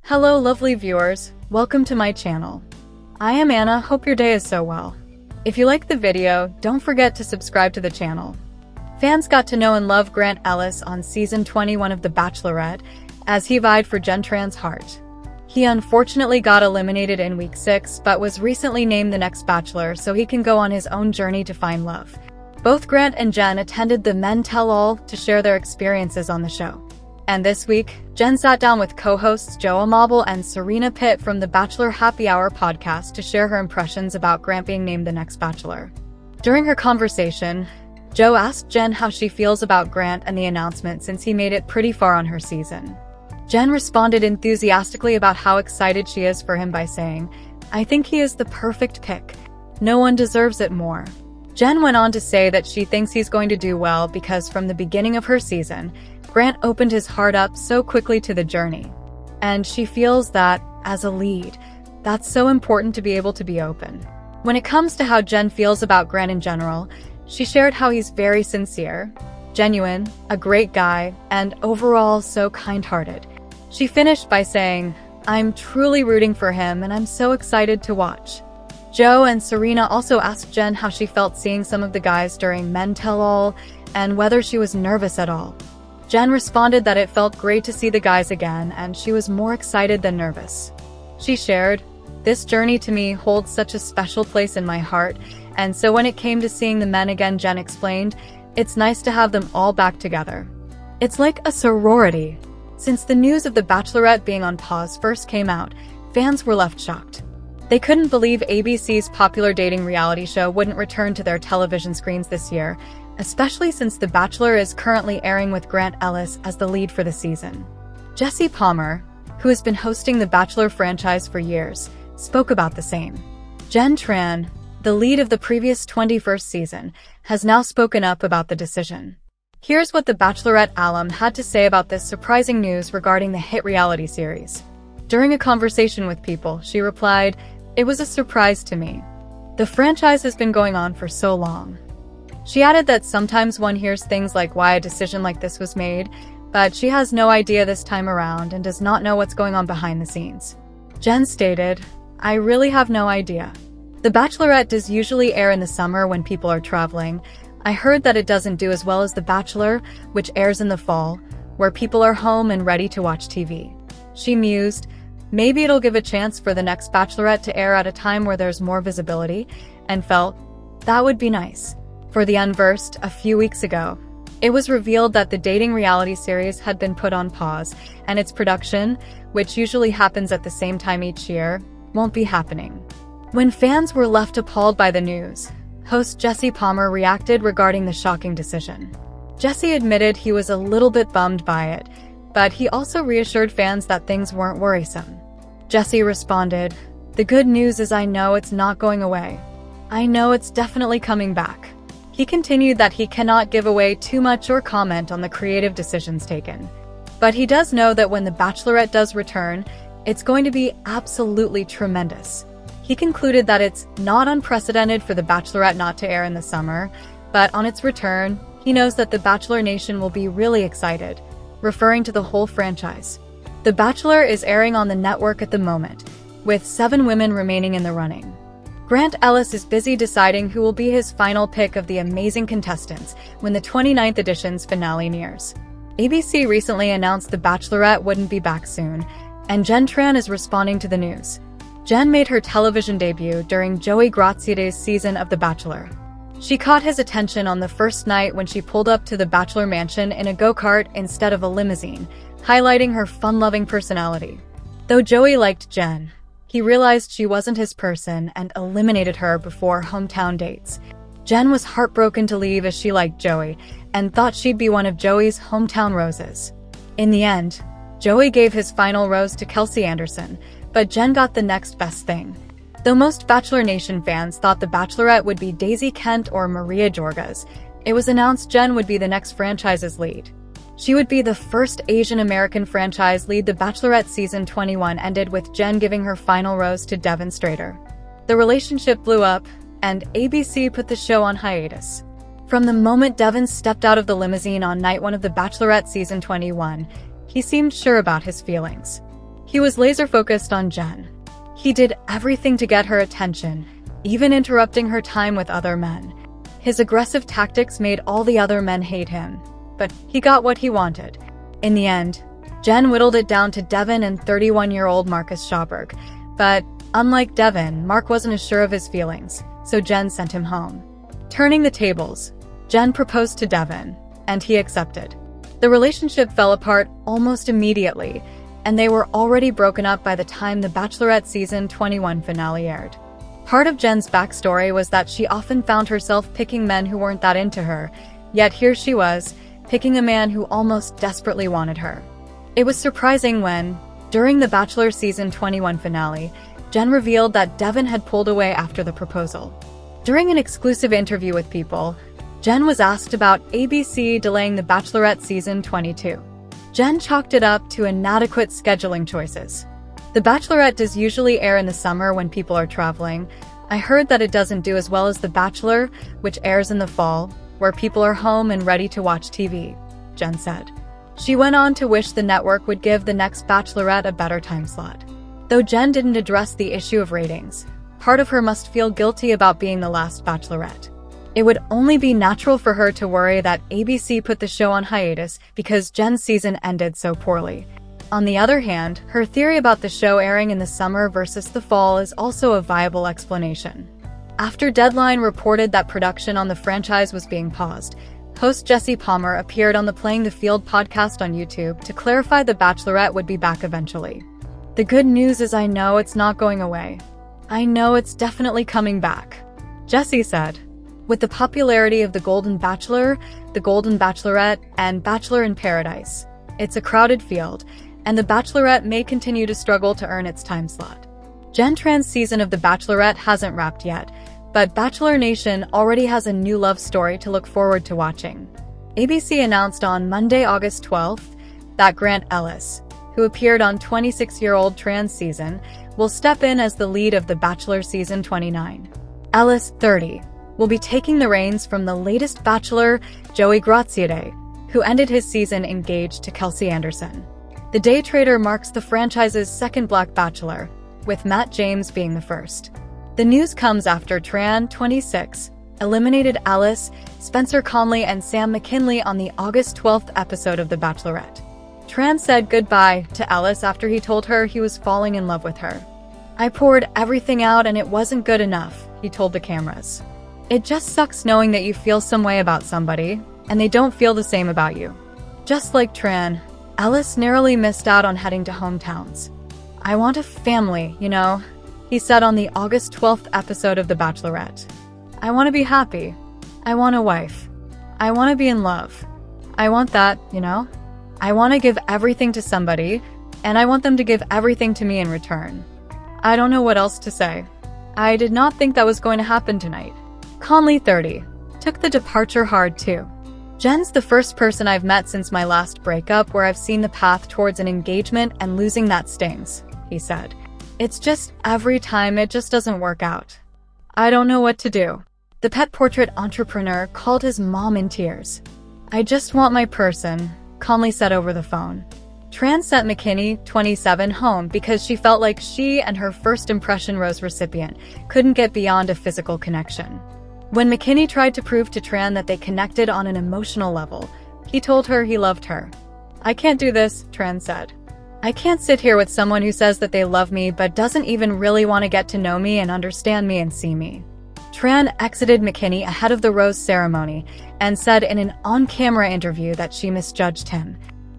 Hello lovely viewers, welcome to my channel. I am Anna, hope your day is so well. If you like the video, don't forget to subscribe to the channel. Fans got to know and love Grant Ellis on season 21 of The Bachelorette as he vied for Tran's heart. He unfortunately got eliminated in week 6 but was recently named the next Bachelor so he can go on his own journey to find love. Both Grant and Jen attended the Men Tell All to share their experiences on the show. And this week, Jen sat down with co-hosts Joe Amabile and Serena Pitt from the Bachelor Happy Hour podcast to share her impressions about Grant being named the next Bachelor. During her conversation, Joe asked Jen how she feels about Grant and the announcement since he made it pretty far on her season. Jen responded enthusiastically about how excited she is for him by saying, "I think he is the perfect pick. No one deserves it more." Jen went on to say that she thinks he's going to do well because from the beginning of her season, Grant opened his heart up so quickly to the journey. And she feels that, as a lead, that's so important to be able to be open. When it comes to how Jen feels about Grant in general, she shared how he's very sincere, genuine, a great guy, and overall so kind-hearted. She finished by saying, "I'm truly rooting for him and I'm so excited to watch." Joe and Serena also asked Jen how she felt seeing some of the guys during Men Tell All and whether she was nervous at all. Jen responded that it felt great to see the guys again and she was more excited than nervous. She shared, "This journey to me holds such a special place in my heart, and so when it came to seeing the men again," Jen explained, "it's nice to have them all back together. It's like a sorority." Since the news of The Bachelorette being on pause first came out, fans were left shocked. They couldn't believe ABC's popular dating reality show wouldn't return to their television screens this year, especially since The Bachelor is currently airing with Grant Ellis as the lead for the season. Jesse Palmer, who has been hosting the Bachelor franchise for years, spoke about the same. Tran, the lead of the previous 21st season, has now spoken up about the decision. Here's what the Bachelorette alum had to say about this surprising news regarding the hit reality series. During a conversation with People, she replied, "It was a surprise to me. The franchise has been going on for so long." She added that sometimes one hears things like why a decision like this was made, but she has no idea this time around and does not know what's going on behind the scenes. Jen stated, "I really have no idea. The Bachelorette does usually air in the summer when people are traveling. I heard that it doesn't do as well as The Bachelor, which airs in the fall, where people are home and ready to watch TV." She mused, "Maybe it'll give a chance for the next Bachelorette to air at a time where there's more visibility," and felt, "That would be nice." For the Unversed, a few weeks ago, it was revealed that the dating reality series had been put on pause, and its production, which usually happens at the same time each year, won't be happening. When fans were left appalled by the news, host Jesse Palmer reacted regarding the shocking decision. Jesse admitted he was a little bit bummed by it, but he also reassured fans that things weren't worrisome. Jesse responded, "The good news is I know it's not going away. I know it's definitely coming back." He continued that he cannot give away too much or comment on the creative decisions taken. But he does know that when The Bachelorette does return, it's going to be absolutely tremendous. He concluded that it's not unprecedented for The Bachelorette not to air in the summer, but on its return, he knows that the Bachelor Nation will be really excited, referring to the whole franchise. The Bachelor is airing on the network at the moment, with 7 women remaining in the running. Grant Ellis is busy deciding who will be his final pick of the amazing contestants when the 29th edition's finale nears. ABC recently announced The Bachelorette wouldn't be back soon, and Tran is responding to the news. Jen made her television debut during Joey Graziede's season of The Bachelor. She caught his attention on the first night when she pulled up to the Bachelor mansion in a go-kart instead of a limousine, highlighting her fun-loving personality. Though Joey liked Jen, he realized she wasn't his person and eliminated her before hometown dates. Jen was heartbroken to leave as she liked Joey and thought she'd be one of Joey's hometown roses. In the end, Joey gave his final rose to Kelsey Anderson, but Jen got the next best thing. Though most Bachelor Nation fans thought the Bachelorette would be Daisy Kent or Maria Jorgas, it was announced Jen would be the next franchise's lead. She would be the first Asian American franchise lead. The Bachelorette season 21 ended with Jen giving her final rose to Devin Strader. The relationship blew up, and ABC put the show on hiatus. From the moment Devin stepped out of the limousine on night 1 of The Bachelorette season 21, he seemed sure about his feelings. He was laser-focused on Jen. He did everything to get her attention, even interrupting her time with other men. His aggressive tactics made all the other men hate him, but he got what he wanted. In the end, Jen whittled it down to Devin and 31-year-old Marcus Schauberg. But unlike Devin, Mark wasn't as sure of his feelings, so Jen sent him home. Turning the tables, Jen proposed to Devin, and he accepted. The relationship fell apart almost immediately, and they were already broken up by the time the Bachelorette season 21 finale aired. Part of Jen's backstory was that she often found herself picking men who weren't that into her, yet here she was, picking a man who almost desperately wanted her. It was surprising when, during the Bachelor season 21 finale, Jen revealed that Devin had pulled away after the proposal. During an exclusive interview with People, Jen was asked about ABC delaying the Bachelorette season 22. Jen chalked it up to inadequate scheduling choices. The Bachelorette does usually air in the summer when people are traveling. I heard that it doesn't do as well as The Bachelor, which airs in the fall, where people are home and ready to watch TV, Jen said. She went on to wish the network would give the next Bachelorette a better time slot. Though Jen didn't address the issue of ratings, part of her must feel guilty about being the last Bachelorette. It would only be natural for her to worry that ABC put the show on hiatus because Jen's season ended so poorly. On the other hand, her theory about the show airing in the summer versus the fall is also a viable explanation. After Deadline reported that production on the franchise was being paused, host Jesse Palmer appeared on the Playing the Field podcast on YouTube to clarify the Bachelorette would be back eventually. The good news is I know it's not going away. I know it's definitely coming back, Jesse said. With the popularity of The Golden Bachelor, The Golden Bachelorette, and Bachelor in Paradise, it's a crowded field, and The Bachelorette may continue to struggle to earn its time slot. Jen Tran's season of The Bachelorette hasn't wrapped yet, but Bachelor Nation already has a new love story to look forward to watching. ABC announced on Monday, August 12th, that Grant Ellis, who appeared on 26-year-old Tran's season, will step in as the lead of The Bachelor season 29. Ellis, 30, will be taking the reins from the latest Bachelor, Joey Graziadei, who ended his season engaged to Kelsey Anderson. The day trader marks the franchise's second Black Bachelor, with Matt James being the first. The news comes after Tran, 26, eliminated Ellis, Spencer Conley, and Sam McKinley on the August 12th episode of The Bachelorette. Tran said goodbye to Ellis after he told her he was falling in love with her. "I poured everything out and it wasn't good enough," he told the cameras. "It just sucks knowing that you feel some way about somebody, and they don't feel the same about you." Just like Tran, Ellis narrowly missed out on heading to hometowns. "I want a family, you know," he said on the August 12th episode of The Bachelorette. "I want to be happy. I want a wife. I want to be in love. I want that, you know? I want to give everything to somebody, and I want them to give everything to me in return. I don't know what else to say. I did not think that was going to happen tonight." Conley, 30, took the departure hard too. "Jen's the first person I've met since my last breakup where I've seen the path towards an engagement, and losing that stings," he said. "It's just every time it just doesn't work out. I don't know what to do." The pet portrait entrepreneur called his mom in tears. "I just want my person," Conley said over the phone. Tran sent McKinney, 27, home because she felt like she and her first impression rose recipient couldn't get beyond a physical connection. When McKinney tried to prove to Tran that they connected on an emotional level, he told her he loved her. "I can't do this," Tran said. "I can't sit here with someone who says that they love me but doesn't even really want to get to know me and understand me and see me." Tran exited McKinney ahead of the rose ceremony and said in an on-camera interview that she misjudged him.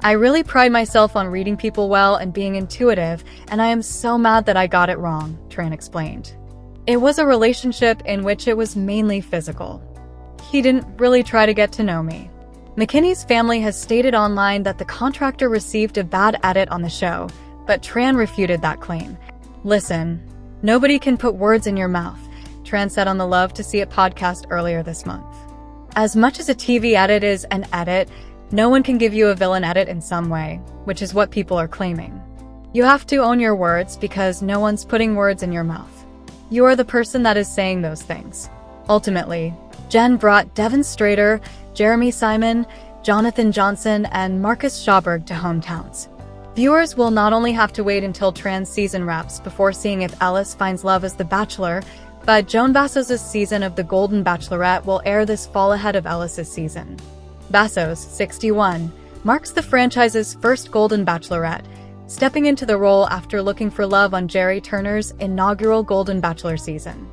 "I really pride myself on reading people well and being intuitive, and I am so mad that I got it wrong," Tran explained. "It was a relationship in which it was mainly physical. He didn't really try to get to know me." McKinney's family has stated online that the contractor received a bad edit on the show, but Tran refuted that claim. "Listen, nobody can put words in your mouth," Tran said on the Love to See It podcast earlier this month. "As much as a TV edit is an edit, no one can give you a villain edit in some way, which is what people are claiming. You have to own your words because no one's putting words in your mouth. You are the person that is saying those things." Ultimately, Jen brought Devin Strader, Jeremy Simon, Jonathan Johnson, and Marcus Schauberg to hometowns. Viewers will not only have to wait until Tran's season wraps before seeing if Ellis finds love as the Bachelor, but Joan Bassos' season of The Golden Bachelorette will air this fall ahead of Ellis' season. Bassos, 61, marks the franchise's first Golden Bachelorette, stepping into the role after looking for love on Jerry Turner's inaugural Golden Bachelor season.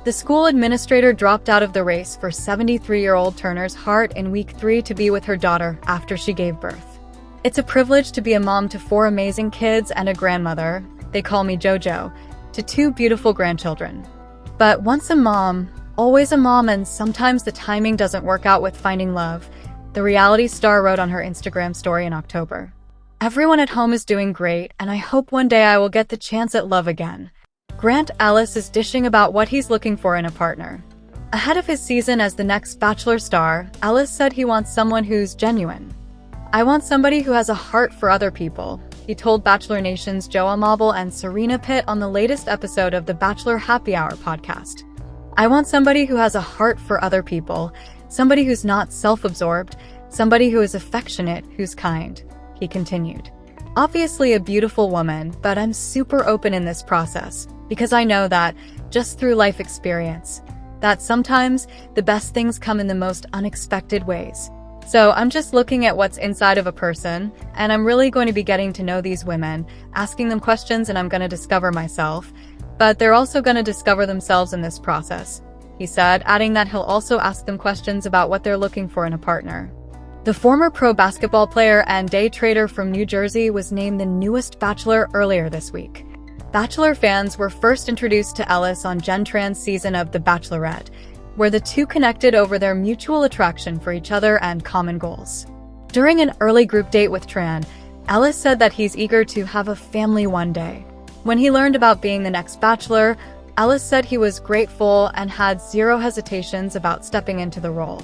The school administrator dropped out of the race for 73-year-old Turner's heart in week 3 to be with her daughter after she gave birth. It's a privilege to be a mom to 4 amazing kids and a grandmother, they call me JoJo, to 2 beautiful grandchildren. But once a mom, always a mom, and sometimes the timing doesn't work out with finding love, the reality star wrote on her Instagram story in October. Everyone at home is doing great, and I hope one day I will get the chance at love again. Grant Ellis is dishing about what he's looking for in a partner. Ahead of his season as the next Bachelor star, Ellis said he wants someone who's genuine. "I want somebody who has a heart for other people," he told Bachelor Nation's Joe Amabile and Serena Pitt on the latest episode of the Bachelor Happy Hour podcast. "I want somebody who has a heart for other people, somebody who's not self-absorbed, somebody who is affectionate, who's kind," he continued. "Obviously a beautiful woman, but I'm super open in this process, because I know that, just through life experience, that sometimes the best things come in the most unexpected ways. So I'm just looking at what's inside of a person, and I'm really going to be getting to know these women, asking them questions, and I'm going to discover myself, but they're also going to discover themselves in this process," he said, adding that he'll also ask them questions about what they're looking for in a partner. The former pro basketball player and day trader from New Jersey was named the newest Bachelor earlier this week. Bachelor fans were first introduced to Ellis on Jen Tran's season of The Bachelorette, where the two connected over their mutual attraction for each other and common goals. During an early group date with Tran, Ellis said that he's eager to have a family one day. When he learned about being the next Bachelor, Ellis said he was grateful and had zero hesitations about stepping into the role.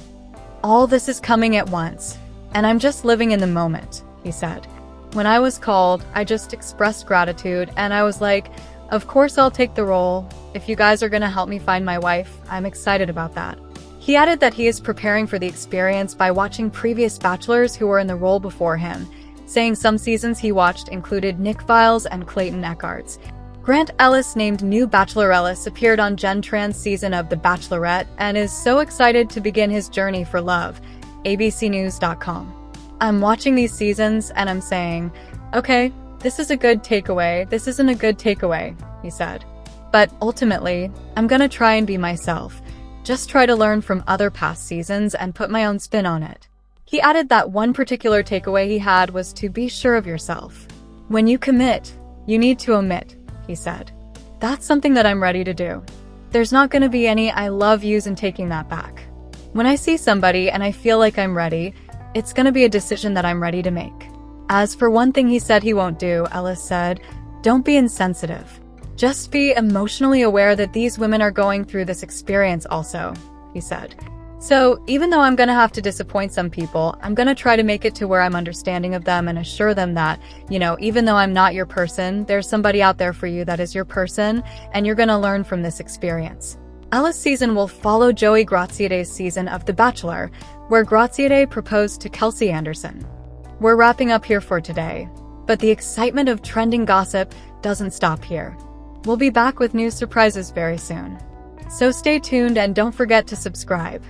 "All this is coming at once, and I'm just living in the moment," he said. "When I was called, I just expressed gratitude, and I was like, of course I'll take the role. If you guys are gonna help me find my wife, I'm excited about that." He added that he is preparing for the experience by watching previous Bachelors who were in the role before him, saying some seasons he watched included Nick Viles and Clayton Eckhart's. Grant Ellis, named new Bachelor Ellis, appeared on Jen Tran's season of The Bachelorette and is so excited to begin his journey for love, abcnews.com. "I'm watching these seasons and I'm saying, okay, this is a good takeaway, this isn't a good takeaway," he said. "But ultimately, I'm gonna try and be myself, just try to learn from other past seasons and put my own spin on it." He added that one particular takeaway he had was to be sure of yourself. "When you commit, you need to omit," he said. "That's something that I'm ready to do. There's not gonna be any I love yous in taking that back. When I see somebody and I feel like I'm ready, it's gonna be a decision that I'm ready to make." As for one thing he said he won't do, Ellis said, "Don't be insensitive. Just be emotionally aware that these women are going through this experience also," he said. "So even though I'm gonna have to disappoint some people, I'm gonna try to make it to where I'm understanding of them and assure them that, even though I'm not your person, there's somebody out there for you that is your person, and you're gonna learn from this experience." Ellis' season will follow Joey Graziede's season of The Bachelor, where Graziade proposed to Kelsey Anderson. We're wrapping up here for today, but the excitement of trending gossip doesn't stop here. We'll be back with new surprises very soon. So stay tuned and don't forget to subscribe.